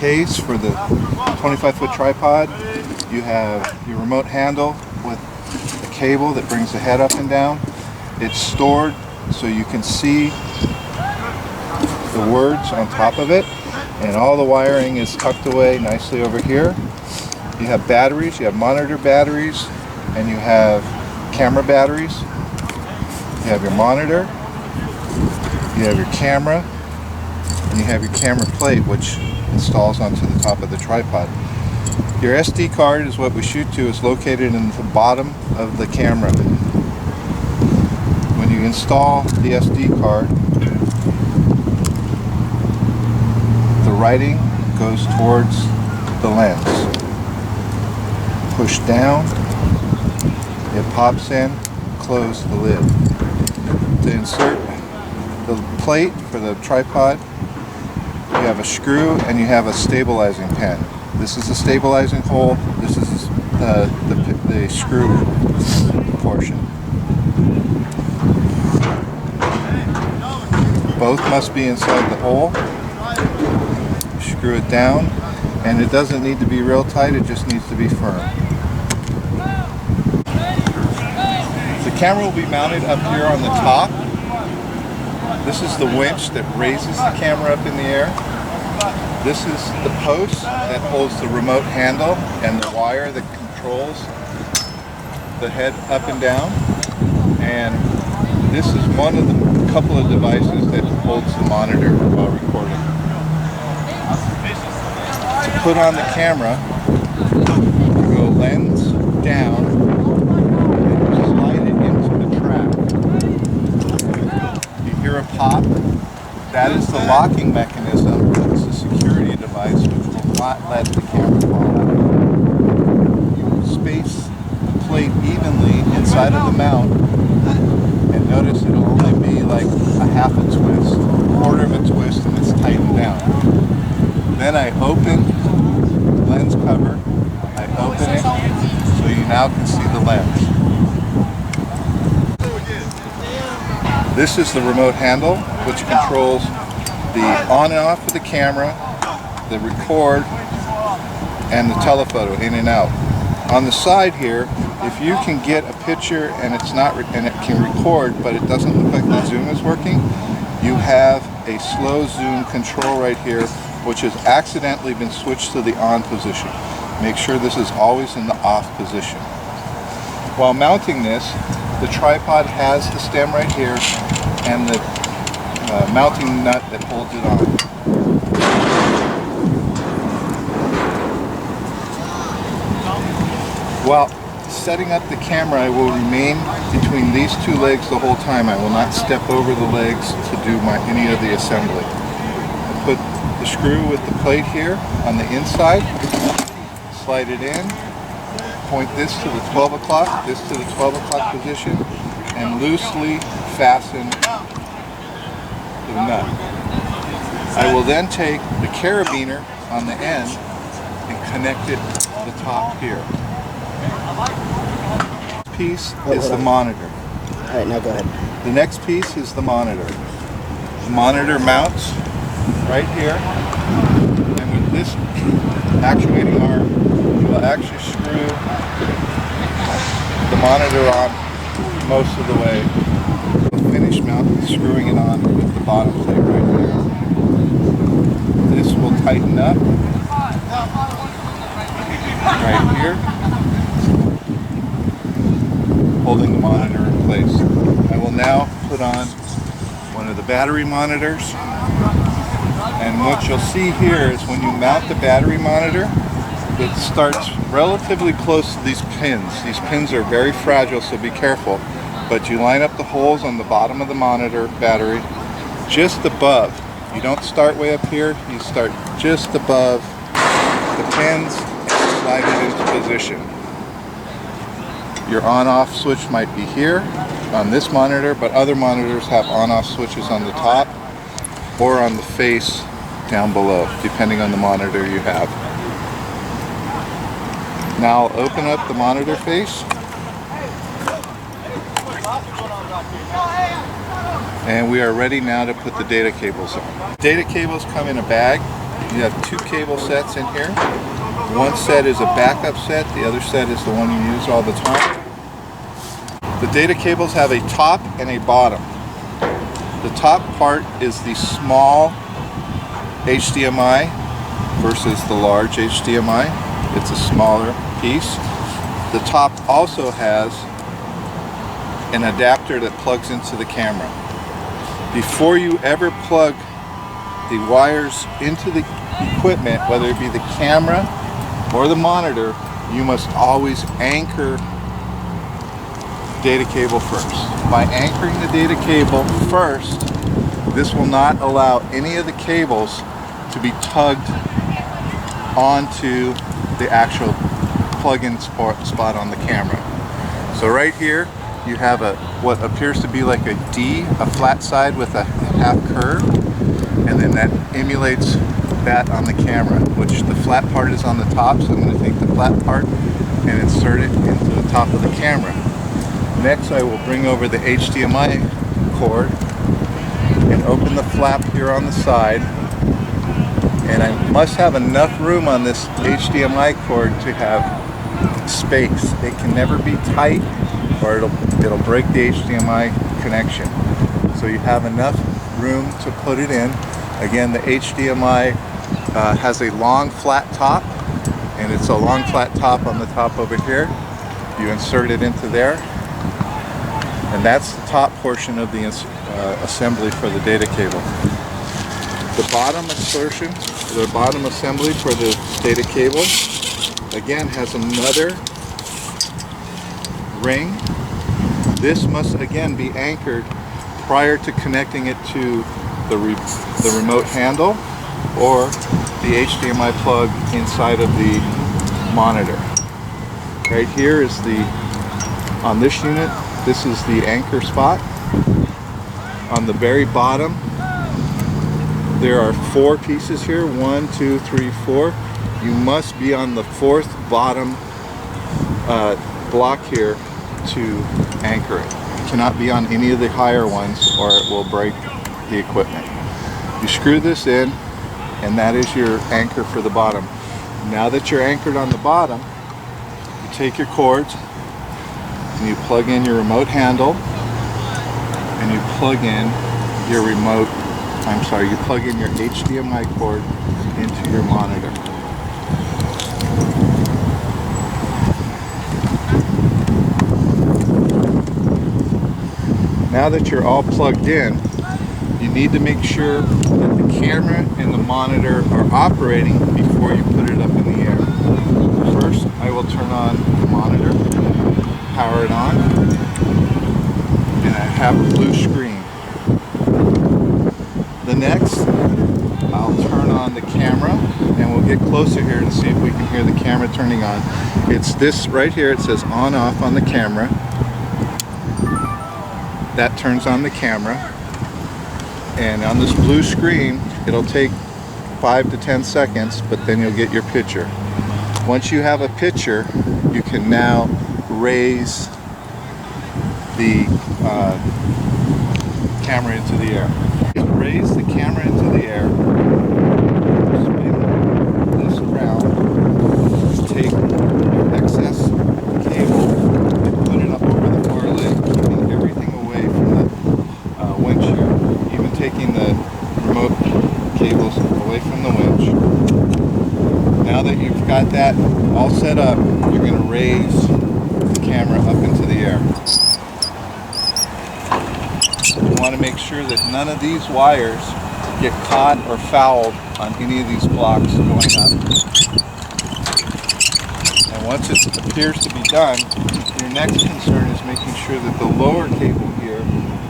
case for the 25-foot tripod. You have your remote handle with a cable that brings the head up and down. It's stored so you can see the words on top of it, and all the wiring is tucked away nicely over here. You have batteries, you have monitor batteries, and you have camera batteries. You have your monitor, you have your camera, and you have your camera plate, which installs onto the top of the tripod. Your SD card is what we shoot to, is located in the bottom of the camera. When you install the SD card, the writing goes towards the lens. Push down, it pops in, close the lid. To insert the plate for the tripod, you have a screw and you have a stabilizing pin. This is the stabilizing hole, this is the screw portion. Both must be inside the hole. Screw it down, and it doesn't need to be real tight, it just needs to be firm. The camera will be mounted up here on the top. This is the winch that raises the camera up in the air. This is the post that holds the remote handle and the wire that controls the head up and down. And this is one of the couple of devices that holds the monitor while recording. To put on the camera, you go lens down and slide it into the track. You hear a pop. That is the locking mechanism. It's a security device which will not let the camera fall out. You will space the plate evenly inside of the mount, and notice it'll only be like a half a twist, a quarter of a twist, and it's tightened down. Then I open the lens cover, I open it so you now can see the lens. This is the remote handle, which controls the on and off of the camera, the record, and the telephoto in and out. On the side here, if you can get a picture and it's not, and it can record, but it doesn't look like the zoom is working, you have a slow zoom control right here, which has accidentally been switched to the on position. Make sure this is always in the off position. While mounting this, the tripod has the stem right here and the mounting nut that holds it on. While setting up the camera, I will remain between these two legs the whole time. I will not step over the legs to do any of the assembly. I put the screw with the plate here on the inside, slide it in, point this to the 12 o'clock, this to the 12 o'clock position, and loosely fasten the nut. I will then take the carabiner on the end and connect it to the top here. This piece is the monitor. Alright, now go ahead. The next piece is the monitor. The monitor mounts right here, and with this actuating arm, you will actually screw the monitor on most of the way. We'll finish screwing it on with the bottom plate right here. This will tighten up right here, holding the monitor in place. I will now put on one of the battery monitors, and what you'll see here is when you mount the battery monitor, it starts relatively close to these pins. These pins are very fragile, so be careful. But you line up the holes on the bottom of the monitor battery just above. You don't start way up here, you start just above the pins and slide it into position. Your on-off switch might be here on this monitor, but other monitors have on-off switches on the top or on the face down below, depending on the monitor you have. Now I'll open up the monitor face, and we are ready now to put the data cables on. Data cables come in a bag. You have two cable sets in here. One set is a backup set, the other set is the one you use all the time. The data cables have a top and a bottom. The top part is the small HDMI versus the large HDMI. It's a smaller piece. The top also has an adapter that plugs into the camera. Before you ever plug the wires into the equipment, whether it be the camera or the monitor, you must always anchor data cable first. By anchoring the data cable first, this will not allow any of the cables to be tugged onto the actual plug-in spot on the camera. So right here you have what appears to be like a D, a flat side with a half curve, and then that emulates that on the camera, which the flat part is on the top, so I'm going to take the flat part and insert it into the top of the camera. Next I will bring over the HDMI cord and open the flap here on the side, and I must have enough room on this HDMI cord to have space. It can never be tight or it'll break the HDMI connection. So you have enough room to put it in. Again, the HDMI has a long flat top, and it's a long flat top on the top over here. You insert it into there, and that's the top portion of the assembly for the data cable. The bottom insertion, the bottom assembly for the data cable, again has another ring. This must again be anchored prior to connecting it to the remote handle or the HDMI plug inside of the monitor. Right here is on this unit, this is the anchor spot. On the very bottom, there are 4 pieces here, 1, 2, 3, 4. You must be on the 4th bottom block here to anchor it. You cannot be on any of the higher ones or it will break the equipment. You screw this in, and that is your anchor for the bottom. Now that you're anchored on the bottom, you take your cords and you plug in your remote handle, and you plug in your you plug in your HDMI cord into your monitor. Now that you're all plugged in, you need to make sure that the camera and the monitor are operating before you put it up in the air. First, I will turn on the monitor, power it on, and I have a blue screen. The next, I'll turn on the camera, and we'll get closer here and see if we can hear the camera turning on. It's this right here, it says on off on the camera. That turns on the camera, and on this blue screen it'll take 5 to 10 seconds, but then you'll get your picture. Once you have a picture, you can now raise the camera into the air. Raise the camera into the air, spin this around, take your excess cable and put it up over the far leg, keeping everything away from the winch here, even taking the remote cables away from the winch. Now that you've got that all set up, you're going to raise the camera up into the air. You want to make sure that none of these wires get caught or fouled on any of these blocks going up. And once it appears to be done, your next concern is making sure that the lower cable here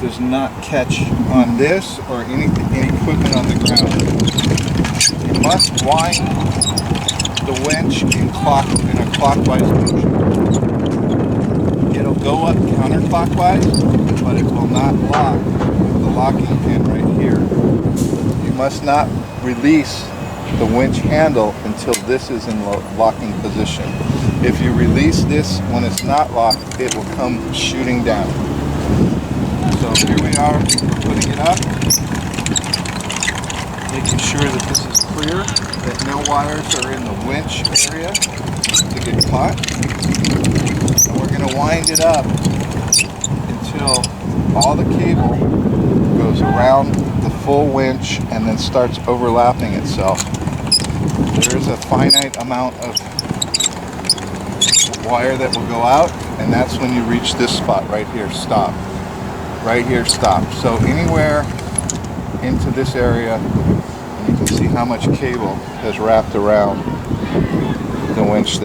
does not catch on this or any equipment on the ground. You must wind the winch in a clockwise motion. It'll go up counterclockwise, but it will not lock with the locking pin right here. You must not release the winch handle until this is in locking position. If you release this when it's not locked, it will come shooting down. So here we are, putting it up. making sure that this is clear, that no wires are in the winch area to get caught. And we're going to wind it up until all the cable goes around the full winch and then starts overlapping itself. There is a finite amount of wire that will go out, and that's when you reach this spot right here, stop. Right here, stop. So anywhere into this area, you can see how much cable has wrapped around the winch.